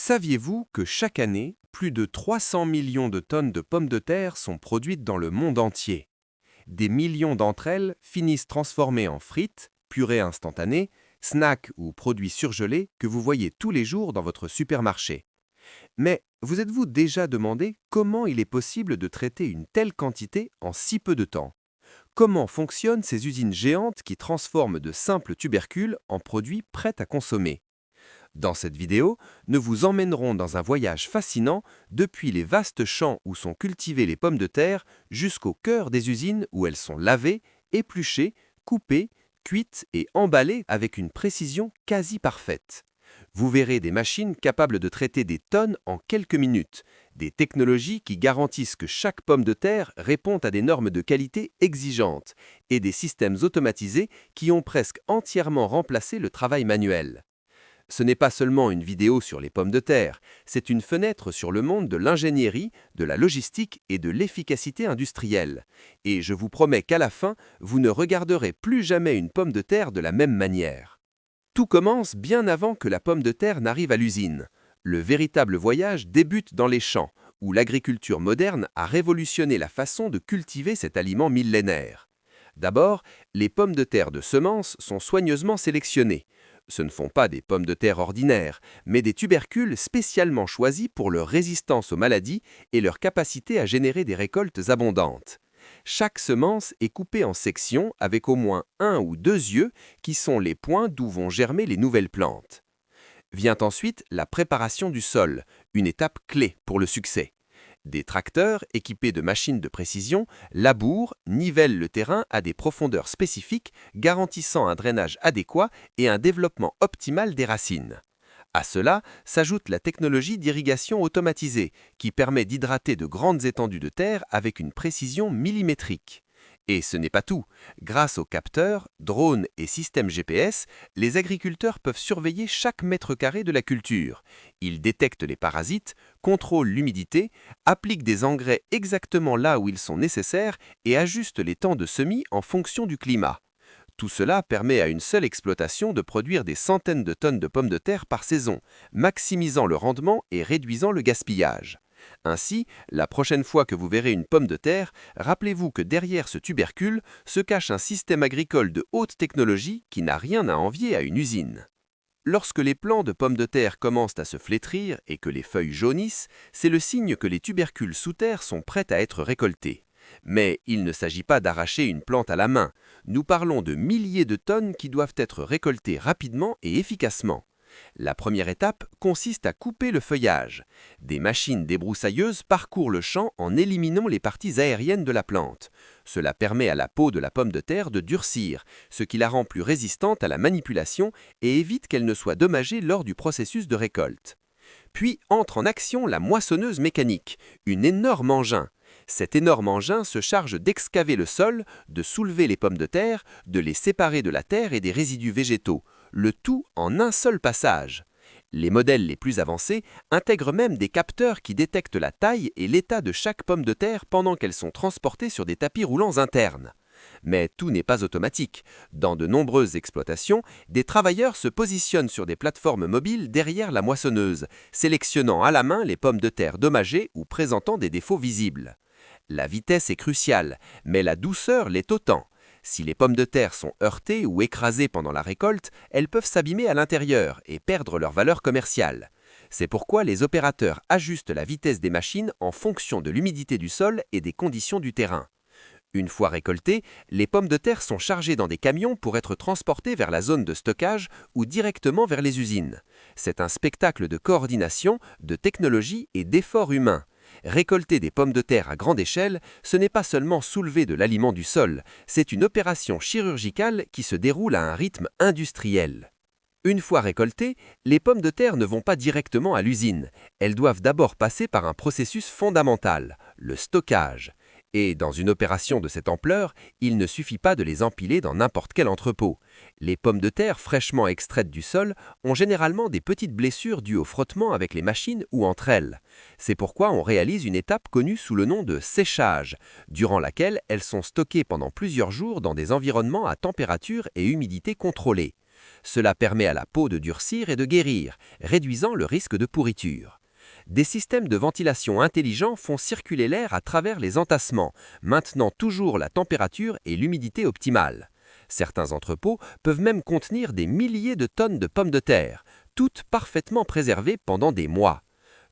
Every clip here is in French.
Saviez-vous que chaque année, plus de 300 millions de tonnes de pommes de terre sont produites dans le monde entier? Des millions d'entre elles finissent transformées en frites, purées instantanées, snacks ou produits surgelés que vous voyez tous les jours dans votre supermarché. Mais vous êtes-vous déjà demandé comment il est possible de traiter une telle quantité en si peu de temps? Comment fonctionnent ces usines géantes qui transforment de simples tubercules en produits prêts à consommer? Dans cette vidéo, nous vous emmènerons dans un voyage fascinant depuis les vastes champs où sont cultivées les pommes de terre jusqu'au cœur des usines où elles sont lavées, épluchées, coupées, cuites et emballées avec une précision quasi parfaite. Vous verrez des machines capables de traiter des tonnes en quelques minutes, des technologies qui garantissent que chaque pomme de terre répond à des normes de qualité exigeantes et des systèmes automatisés qui ont presque entièrement remplacé le travail manuel. Ce n'est pas seulement une vidéo sur les pommes de terre, c'est une fenêtre sur le monde de l'ingénierie, de la logistique et de l'efficacité industrielle. Et je vous promets qu'à la fin, vous ne regarderez plus jamais une pomme de terre de la même manière. Tout commence bien avant que la pomme de terre n'arrive à l'usine. Le véritable voyage débute dans les champs, où l'agriculture moderne a révolutionné la façon de cultiver cet aliment millénaire. D'abord, les pommes de terre de semences sont soigneusement sélectionnées. Ce ne sont pas des pommes de terre ordinaires, mais des tubercules spécialement choisis pour leur résistance aux maladies et leur capacité à générer des récoltes abondantes. Chaque semence est coupée en sections avec au moins un ou deux yeux qui sont les points d'où vont germer les nouvelles plantes. Vient ensuite la préparation du sol, une étape clé pour le succès. Des tracteurs équipés de machines de précision labourent, nivellent le terrain à des profondeurs spécifiques, garantissant un drainage adéquat et un développement optimal des racines. À cela s'ajoute la technologie d'irrigation automatisée, qui permet d'hydrater de grandes étendues de terre avec une précision millimétrique. Et ce n'est pas tout. Grâce aux capteurs, drones et systèmes GPS, les agriculteurs peuvent surveiller chaque mètre carré de la culture. Ils détectent les parasites, contrôlent l'humidité, appliquent des engrais exactement là où ils sont nécessaires et ajustent les temps de semis en fonction du climat. Tout cela permet à une seule exploitation de produire des centaines de tonnes de pommes de terre par saison, maximisant le rendement et réduisant le gaspillage. Ainsi, la prochaine fois que vous verrez une pomme de terre, rappelez-vous que derrière ce tubercule se cache un système agricole de haute technologie qui n'a rien à envier à une usine. Lorsque les plants de pommes de terre commencent à se flétrir et que les feuilles jaunissent, c'est le signe que les tubercules sous terre sont prêts à être récoltés. Mais il ne s'agit pas d'arracher une plante à la main. Nous parlons de milliers de tonnes qui doivent être récoltées rapidement et efficacement. La première étape consiste à couper le feuillage. Des machines débroussailleuses parcourent le champ en éliminant les parties aériennes de la plante. Cela permet à la peau de la pomme de terre de durcir, ce qui la rend plus résistante à la manipulation et évite qu'elle ne soit dommagée lors du processus de récolte. Puis entre en action la moissonneuse mécanique, une énorme engin. Cet énorme engin se charge d'excaver le sol, de soulever les pommes de terre, de les séparer de la terre et des résidus végétaux, le tout en un seul passage. Les modèles les plus avancés intègrent même des capteurs qui détectent la taille et l'état de chaque pomme de terre pendant qu'elles sont transportées sur des tapis roulants internes. Mais tout n'est pas automatique. Dans de nombreuses exploitations, des travailleurs se positionnent sur des plateformes mobiles derrière la moissonneuse, sélectionnant à la main les pommes de terre dommagées ou présentant des défauts visibles. La vitesse est cruciale, mais la douceur l'est autant. Si les pommes de terre sont heurtées ou écrasées pendant la récolte, elles peuvent s'abîmer à l'intérieur et perdre leur valeur commerciale. C'est pourquoi les opérateurs ajustent la vitesse des machines en fonction de l'humidité du sol et des conditions du terrain. Une fois récoltées, les pommes de terre sont chargées dans des camions pour être transportées vers la zone de stockage ou directement vers les usines. C'est un spectacle de coordination, de technologie et d'efforts humains. Récolter des pommes de terre à grande échelle, ce n'est pas seulement soulever de l'aliment du sol, c'est une opération chirurgicale qui se déroule à un rythme industriel. Une fois récoltées, les pommes de terre ne vont pas directement à l'usine. Elles doivent d'abord passer par un processus fondamental, le stockage. Et dans une opération de cette ampleur, il ne suffit pas de les empiler dans n'importe quel entrepôt. Les pommes de terre fraîchement extraites du sol ont généralement des petites blessures dues au frottement avec les machines ou entre elles. C'est pourquoi on réalise une étape connue sous le nom de séchage, durant laquelle elles sont stockées pendant plusieurs jours dans des environnements à température et humidité contrôlée. Cela permet à la peau de durcir et de guérir, réduisant le risque de pourriture. Des systèmes de ventilation intelligents font circuler l'air à travers les entassements, maintenant toujours la température et l'humidité optimales. Certains entrepôts peuvent même contenir des milliers de tonnes de pommes de terre, toutes parfaitement préservées pendant des mois.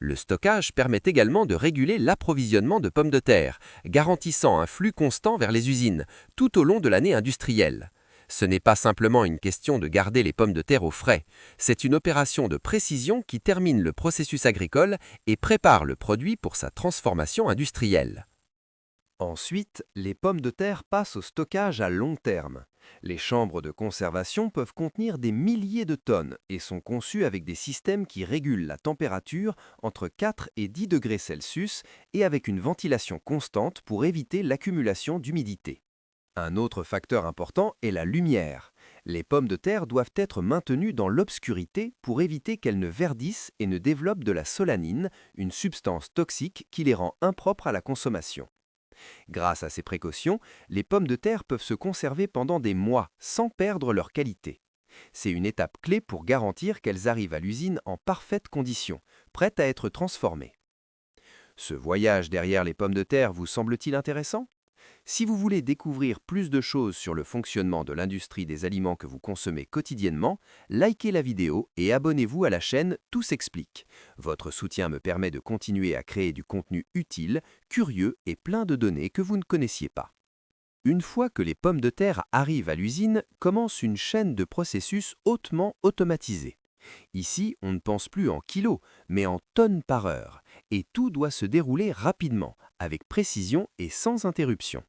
Le stockage permet également de réguler l'approvisionnement de pommes de terre, garantissant un flux constant vers les usines, tout au long de l'année industrielle. Ce n'est pas simplement une question de garder les pommes de terre au frais, c'est une opération de précision qui termine le processus agricole et prépare le produit pour sa transformation industrielle. Ensuite, les pommes de terre passent au stockage à long terme. Les chambres de conservation peuvent contenir des milliers de tonnes et sont conçues avec des systèmes qui régulent la température entre 4 et 10 degrés Celsius et avec une ventilation constante pour éviter l'accumulation d'humidité. Un autre facteur important est la lumière. Les pommes de terre doivent être maintenues dans l'obscurité pour éviter qu'elles ne verdissent et ne développent de la solanine, une substance toxique qui les rend impropres à la consommation. Grâce à ces précautions, les pommes de terre peuvent se conserver pendant des mois sans perdre leur qualité. C'est une étape clé pour garantir qu'elles arrivent à l'usine en parfaite condition, prêtes à être transformées. Ce voyage derrière les pommes de terre vous semble-t-il intéressant ? Si vous voulez découvrir plus de choses sur le fonctionnement de l'industrie des aliments que vous consommez quotidiennement, likez la vidéo et abonnez-vous à la chaîne Tout s'explique. Votre soutien me permet de continuer à créer du contenu utile, curieux et plein de données que vous ne connaissiez pas. Une fois que les pommes de terre arrivent à l'usine, commence une chaîne de processus hautement automatisée. Ici, on ne pense plus en kilos, mais en tonnes par heure, et tout doit se dérouler rapidement, avec précision et sans interruption.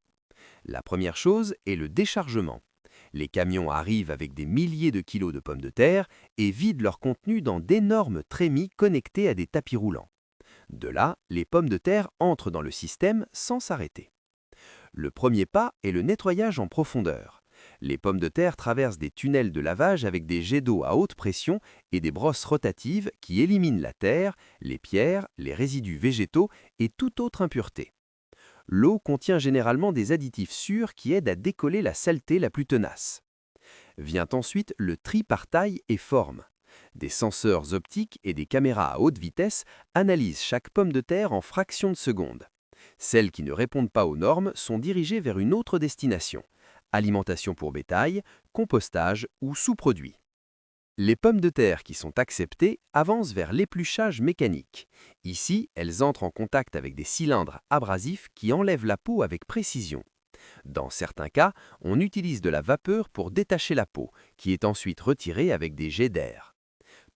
La première chose est le déchargement. Les camions arrivent avec des milliers de kilos de pommes de terre et vident leur contenu dans d'énormes trémies connectés à des tapis roulants. De là, les pommes de terre entrent dans le système sans s'arrêter. Le premier pas est le nettoyage en profondeur. Les pommes de terre traversent des tunnels de lavage avec des jets d'eau à haute pression et des brosses rotatives qui éliminent la terre, les pierres, les résidus végétaux et toute autre impureté. L'eau contient généralement des additifs sûrs qui aident à décoller la saleté la plus tenace. Vient ensuite le tri par taille et forme. Des senseurs optiques et des caméras à haute vitesse analysent chaque pomme de terre en fractions de seconde. Celles qui ne répondent pas aux normes sont dirigées vers une autre destination: alimentation pour bétail, compostage ou sous-produits. Les pommes de terre qui sont acceptées avancent vers l'épluchage mécanique. Ici, elles entrent en contact avec des cylindres abrasifs qui enlèvent la peau avec précision. Dans certains cas, on utilise de la vapeur pour détacher la peau, qui est ensuite retirée avec des jets d'air.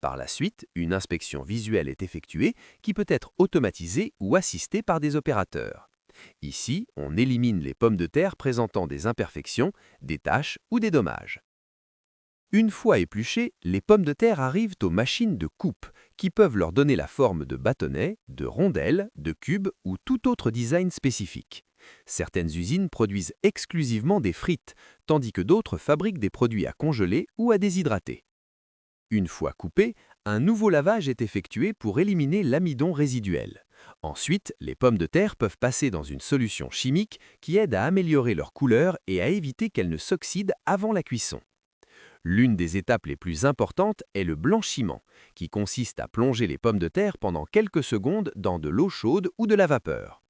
Par la suite, une inspection visuelle est effectuée qui peut être automatisée ou assistée par des opérateurs. Ici, on élimine les pommes de terre présentant des imperfections, des taches ou des dommages. Une fois épluchées, les pommes de terre arrivent aux machines de coupe, qui peuvent leur donner la forme de bâtonnets, de rondelles, de cubes ou tout autre design spécifique. Certaines usines produisent exclusivement des frites, tandis que d'autres fabriquent des produits à congeler ou à déshydrater. Une fois coupées, un nouveau lavage est effectué pour éliminer l'amidon résiduel. Ensuite, les pommes de terre peuvent passer dans une solution chimique qui aide à améliorer leur couleur et à éviter qu'elles ne s'oxydent avant la cuisson. L'une des étapes les plus importantes est le blanchiment, qui consiste à plonger les pommes de terre pendant quelques secondes dans de l'eau chaude ou de la vapeur.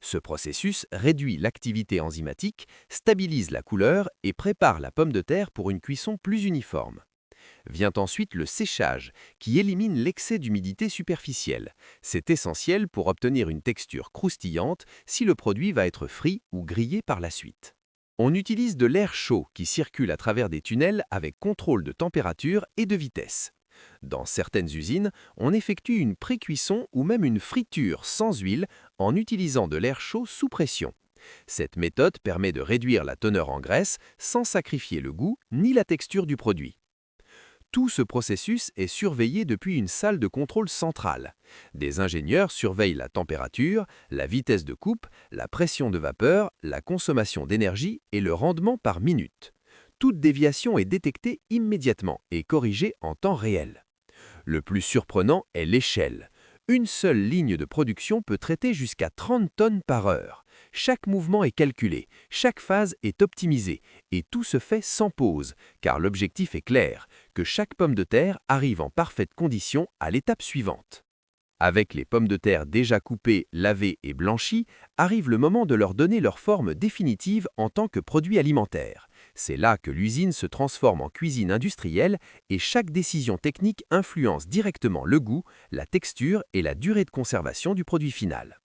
Ce processus réduit l'activité enzymatique, stabilise la couleur et prépare la pomme de terre pour une cuisson plus uniforme. Vient ensuite le séchage, qui élimine l'excès d'humidité superficielle. C'est essentiel pour obtenir une texture croustillante si le produit va être frit ou grillé par la suite. On utilise de l'air chaud qui circule à travers des tunnels avec contrôle de température et de vitesse. Dans certaines usines, on effectue une pré-cuisson ou même une friture sans huile en utilisant de l'air chaud sous pression. Cette méthode permet de réduire la teneur en graisse sans sacrifier le goût ni la texture du produit. Tout ce processus est surveillé depuis une salle de contrôle centrale. Des ingénieurs surveillent la température, la vitesse de coupe, la pression de vapeur, la consommation d'énergie et le rendement par minute. Toute déviation est détectée immédiatement et corrigée en temps réel. Le plus surprenant est l'échelle. Une seule ligne de production peut traiter jusqu'à 30 tonnes par heure. Chaque mouvement est calculé, chaque phase est optimisée, et tout se fait sans pause, car l'objectif est clair, que chaque pomme de terre arrive en parfaite condition à l'étape suivante. Avec les pommes de terre déjà coupées, lavées et blanchies, arrive le moment de leur donner leur forme définitive en tant que produit alimentaire. C'est là que l'usine se transforme en cuisine industrielle et chaque décision technique influence directement le goût, la texture et la durée de conservation du produit final.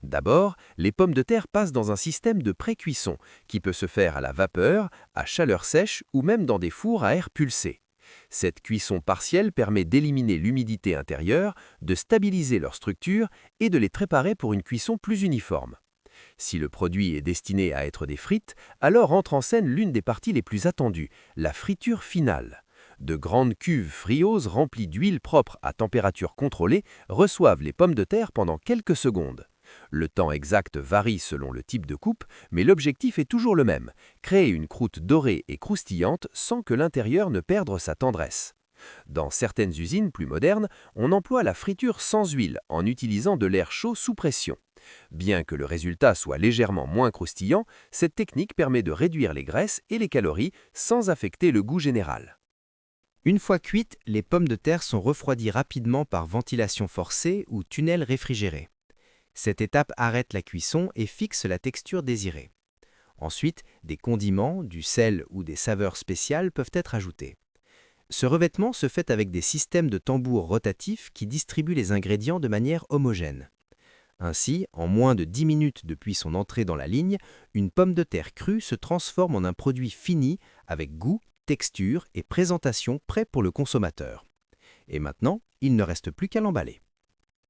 D'abord, les pommes de terre passent dans un système de pré-cuisson qui peut se faire à la vapeur, à chaleur sèche ou même dans des fours à air pulsé. Cette cuisson partielle permet d'éliminer l'humidité intérieure, de stabiliser leur structure et de les préparer pour une cuisson plus uniforme. Si le produit est destiné à être des frites, alors entre en scène l'une des parties les plus attendues, la friture finale. De grandes cuves frioses remplies d'huile propre à température contrôlée reçoivent les pommes de terre pendant quelques secondes. Le temps exact varie selon le type de coupe, mais l'objectif est toujours le même, créer une croûte dorée et croustillante sans que l'intérieur ne perde sa tendresse. Dans certaines usines plus modernes, on emploie la friture sans huile en utilisant de l'air chaud sous pression. Bien que le résultat soit légèrement moins croustillant, cette technique permet de réduire les graisses et les calories sans affecter le goût général. Une fois cuites, les pommes de terre sont refroidies rapidement par ventilation forcée ou tunnel réfrigéré. Cette étape arrête la cuisson et fixe la texture désirée. Ensuite, des condiments, du sel ou des saveurs spéciales peuvent être ajoutés. Ce revêtement se fait avec des systèmes de tambours rotatifs qui distribuent les ingrédients de manière homogène. Ainsi, en moins de 10 minutes depuis son entrée dans la ligne, une pomme de terre crue se transforme en un produit fini avec goût, texture et présentation prêt pour le consommateur. Et maintenant, il ne reste plus qu'à l'emballer.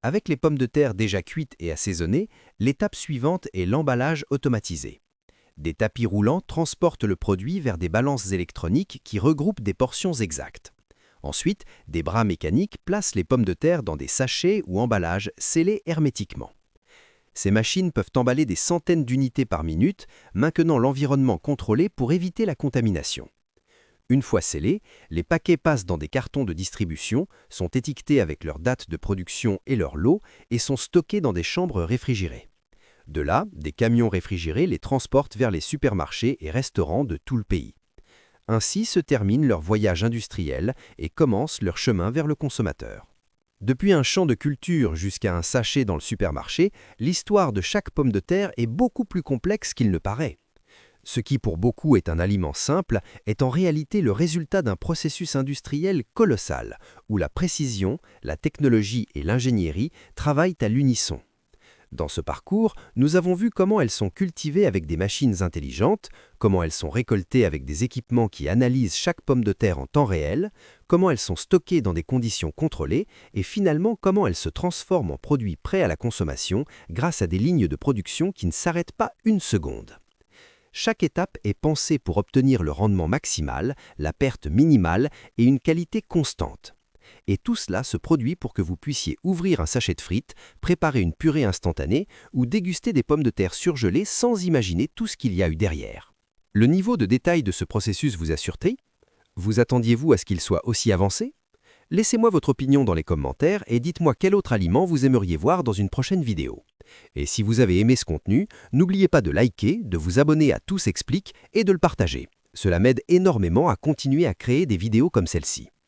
Avec les pommes de terre déjà cuites et assaisonnées, l'étape suivante est l'emballage automatisé. Des tapis roulants transportent le produit vers des balances électroniques qui regroupent des portions exactes. Ensuite, des bras mécaniques placent les pommes de terre dans des sachets ou emballages scellés hermétiquement. Ces machines peuvent emballer des centaines d'unités par minute, maintenant l'environnement contrôlé pour éviter la contamination. Une fois scellés, les paquets passent dans des cartons de distribution, sont étiquetés avec leur date de production et leur lot et sont stockés dans des chambres réfrigérées. De là, des camions réfrigérés les transportent vers les supermarchés et restaurants de tout le pays. Ainsi se termine leur voyage industriel et commence leur chemin vers le consommateur. Depuis un champ de culture jusqu'à un sachet dans le supermarché, l'histoire de chaque pomme de terre est beaucoup plus complexe qu'il ne paraît. Ce qui pour beaucoup est un aliment simple est en réalité le résultat d'un processus industriel colossal, où la précision, la technologie et l'ingénierie travaillent à l'unisson. Dans ce parcours, nous avons vu comment elles sont cultivées avec des machines intelligentes, comment elles sont récoltées avec des équipements qui analysent chaque pomme de terre en temps réel, comment elles sont stockées dans des conditions contrôlées et finalement comment elles se transforment en produits prêts à la consommation grâce à des lignes de production qui ne s'arrêtent pas une seconde. Chaque étape est pensée pour obtenir le rendement maximal, la perte minimale et une qualité constante. Et tout cela se produit pour que vous puissiez ouvrir un sachet de frites, préparer une purée instantanée ou déguster des pommes de terre surgelées sans imaginer tout ce qu'il y a eu derrière. Le niveau de détail de ce processus vous a surpris? Vous attendiez-vous à ce qu'il soit aussi avancé? Laissez-moi votre opinion dans les commentaires et dites-moi quel autre aliment vous aimeriez voir dans une prochaine vidéo. Et si vous avez aimé ce contenu, n'oubliez pas de liker, de vous abonner à Tout s'explique et de le partager. Cela m'aide énormément à continuer à créer des vidéos comme celle-ci.